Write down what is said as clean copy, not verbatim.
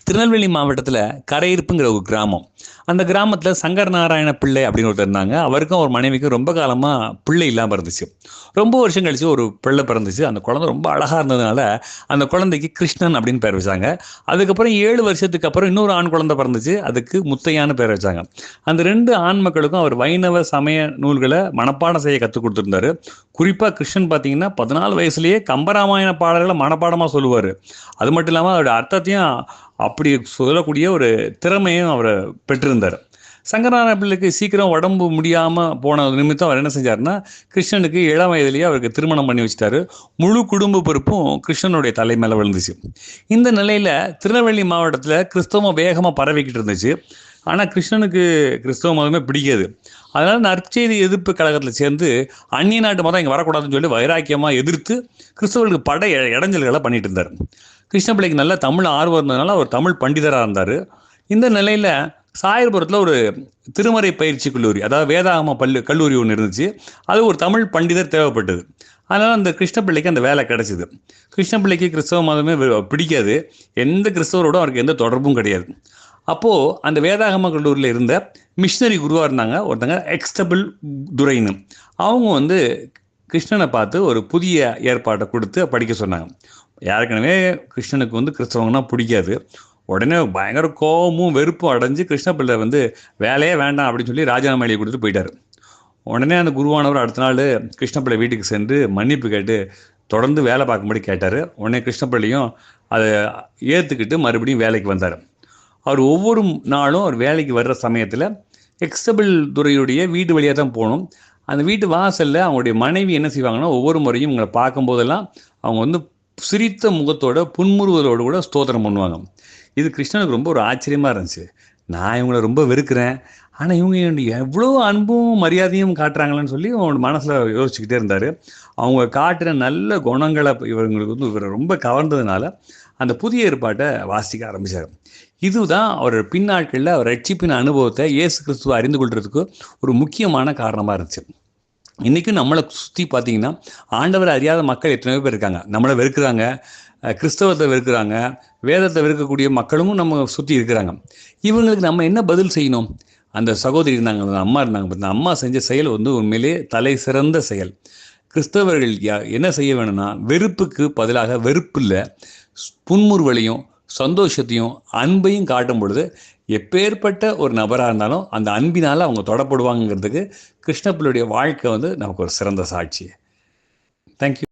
திருநெல்வேலி மாவட்டத்தில் கரையிருப்புங்கிற ஒரு கிராமம். அந்த கிராமத்தில் சங்கர் நாராயண பிள்ளை அப்படின்னு ஒருத்தர் இருந்தாங்க. அவருக்கும் ஒரு மனைவிக்கும் ரொம்ப காலமாக பிள்ளை இல்லாமல் இருந்துச்சு. ரொம்ப வருஷம் கழிச்சு ஒரு பிள்ளை பிறந்துச்சு. அந்த குழந்தை ரொம்ப அழகாக இருந்ததுனால அந்த குழந்தைக்கு கிருஷ்ணன் அப்படின்னு பேர் வச்சாங்க. அதுக்கப்புறம் 7 வருஷத்துக்கு அப்புறம் இன்னொரு ஆண் குழந்தை பிறந்துச்சு. அதுக்கு முத்தையான்னு பேர் வச்சாங்க. அந்த 2 ஆண் மக்களுக்கும் அவர் வைணவ சமய நூல்களை மனப்பாடம் செய்ய கற்றுக் கொடுத்துருந்தாரு. குறிப்பாக கிருஷ்ணன் பார்த்தீங்கன்னா 14 வயசுலேயே கம்பராமாயண பாடல்களை மனப்பாடமாக சொல்லுவார். அது மட்டும் இல்லாமல் அவருடைய அர்த்தத்தையும் அப்படி சொல்லக்கூடிய ஒரு திறமையும் அவர் பெற்றிருந்தார். சங்கரநாராயண பிள்ளைக்கு சீக்கிரம் உடம்பு முடியாமல் போன நிமித்தம் அவர் என்ன செஞ்சாருன்னா, கிருஷ்ணனுக்கு இளம் வயதிலேயே அவருக்கு திருமணம் பண்ணி வச்சுட்டாரு. முழு குடும்ப பொறுப்பும் கிருஷ்ணனுடைய தலை மேலே விழுந்துச்சு. இந்த நிலையில் திருநெல்வேலி மாவட்டத்தில் கிறிஸ்தவம் வேகமாக பரவிக்கிட்டு இருந்துச்சு. ஆனால் கிருஷ்ணனுக்கு கிறிஸ்தவ மதமே பிடிக்காது. அதனால் நற்செய்தி எதிர்ப்பு கழகத்தில் சேர்ந்து அந்நிய நாட்டு மதம் இங்கே வரக்கூடாதுன்னு சொல்லி வைராக்கியமாக எதிர்த்து கிறிஸ்தவர்களுக்கு பட இடைஞ்சல்களை பண்ணிட்டு இருந்தார். கிருஷ்ணபிள்ளைக்கு நல்ல தமிழ் ஆர்வம் இருந்ததுனால அவர் தமிழ் பண்டிதராக இருந்தார். இந்த நிலையில் சாயர்புரத்தில் ஒரு திருமறை பயிற்சி கல்லூரி, அதாவது வேதாகம கல்லூரி ஒன்று இருந்துச்சு. அது ஒரு தமிழ் பண்டிதர் தேவைப்பட்டது. அதனால் அந்த கிருஷ்ணபிள்ளைக்கு அந்த வேலை கிடைச்சிது. கிருஷ்ணபிள்ளைக்கு கிறிஸ்தவ மதமே பிடிக்காது. எந்த கிறிஸ்தவரோடும் அவருக்கு எந்த தொடர்பும் கிடையாது. அப்போது அந்த வேதாகம கல்லூரியில் இருந்த மிஷினரி குருவாக இருந்தாங்க ஒருத்தங்க, எக்ஸ்டபிள் துரைன்னு. அவங்க கிருஷ்ணனை பார்த்து ஒரு புதிய ஏற்பாட்டை கொடுத்து படிக்க சொன்னாங்க. ஏற்கனவே கிருஷ்ணனுக்கு கிறிஸ்தவங்கன்னா பிடிக்காது. உடனே பயங்கர கோபமும் வெறுப்பும் அடைஞ்சு கிருஷ்ணபிள்ளை வேலையே வேண்டாம் அப்படின்னு சொல்லி ராஜினாமா எழுதி கொடுத்துட்டு போயிட்டார். உடனே அந்த குருவானவர் அடுத்த நாள் கிருஷ்ணபிள்ளை வீட்டுக்கு சென்று மன்னிப்பு கேட்டு தொடர்ந்து வேலை பார்க்கும்படி கேட்டார். உடனே கிருஷ்ணபிள்ளையும் அதை ஏற்றுக்கிட்டு மறுபடியும் வேலைக்கு வந்தார். அவர் ஒவ்வொரு நாளும் அவர் வேலைக்கு வர்ற சமயத்தில் எக்ஸ்டபிள் துறையுடைய வீட்டு வழியாக தான் போகணும். அந்த வீட்டு வாசலில் அவங்களுடைய மனைவி என்ன செய்வாங்கன்னா, ஒவ்வொரு முறையும் இவங்களை பார்க்கும்போதெல்லாம் அவங்க சிரித்த முகத்தோட புன்முறுவதோடு கூட ஸ்தோத்திரம் பண்ணுவாங்க. இது கிருஷ்ணனுக்கு ரொம்ப ஒரு ஆச்சரியமாக இருந்துச்சு. நான் இவங்களை ரொம்ப வெறுக்கிறேன், ஆனால் இவங்க எவ்வளோ அன்பும் மரியாதையும் காட்டுறாங்களேன்னு சொல்லி அவங்களோட மனசில் யோசிச்சுக்கிட்டே இருந்தார். அவங்க காட்டுற நல்ல குணங்களை இவங்களுக்கு இவரை ரொம்ப கவர்ந்ததுனால அந்த புதிய ஏற்பாட்டை வாசிக்க ஆரம்பித்தார். இதுதான் அவர் பின்னாட்களில் அவர் ரட்சிப்பின் அனுபவத்தை இயேசு கிறிஸ்துவை அறிந்து கொள்றதுக்கு ஒரு முக்கியமான காரணமாக இருந்துச்சு. இன்றைக்கும் நம்மளை சுற்றி பார்த்தீங்கன்னா ஆண்டவரை அறியாத மக்கள் எத்தனையோ பேர் இருக்காங்க. நம்மளை வெறுக்கிறாங்க, கிறிஸ்தவத்தை வெறுக்கிறாங்க, வேதத்தை வெறுக்கக்கூடிய மக்களும் நம்ம சுற்றி இருக்கிறாங்க. இவங்களுக்கு நம்ம என்ன பதில் செய்யணும்? அந்த சகோதரி இருந்தாங்க, அந்த அம்மா இருந்தாங்க, அந்த அம்மா செஞ்ச செயல் உண்மையிலே தலை சிறந்த செயல். கிறிஸ்தவர்கள் என்ன செய்ய வேணும்னா, வெறுப்புக்கு பதிலாக வெறுப்பில் புன்முறுவலையும் சந்தோஷத்தையும் அன்பையும் காட்டும் பொழுது எப்பேற்பட்ட ஒரு நபராக இருந்தாலும் அந்த அன்பினால் அவங்க தொடப்படுவாங்கிறதுக்கு கிருஷ்ணபிள்ளையுடைய வாழ்க்கை நமக்கு ஒரு சிறந்த சாட்சி. தேங்க்யூ.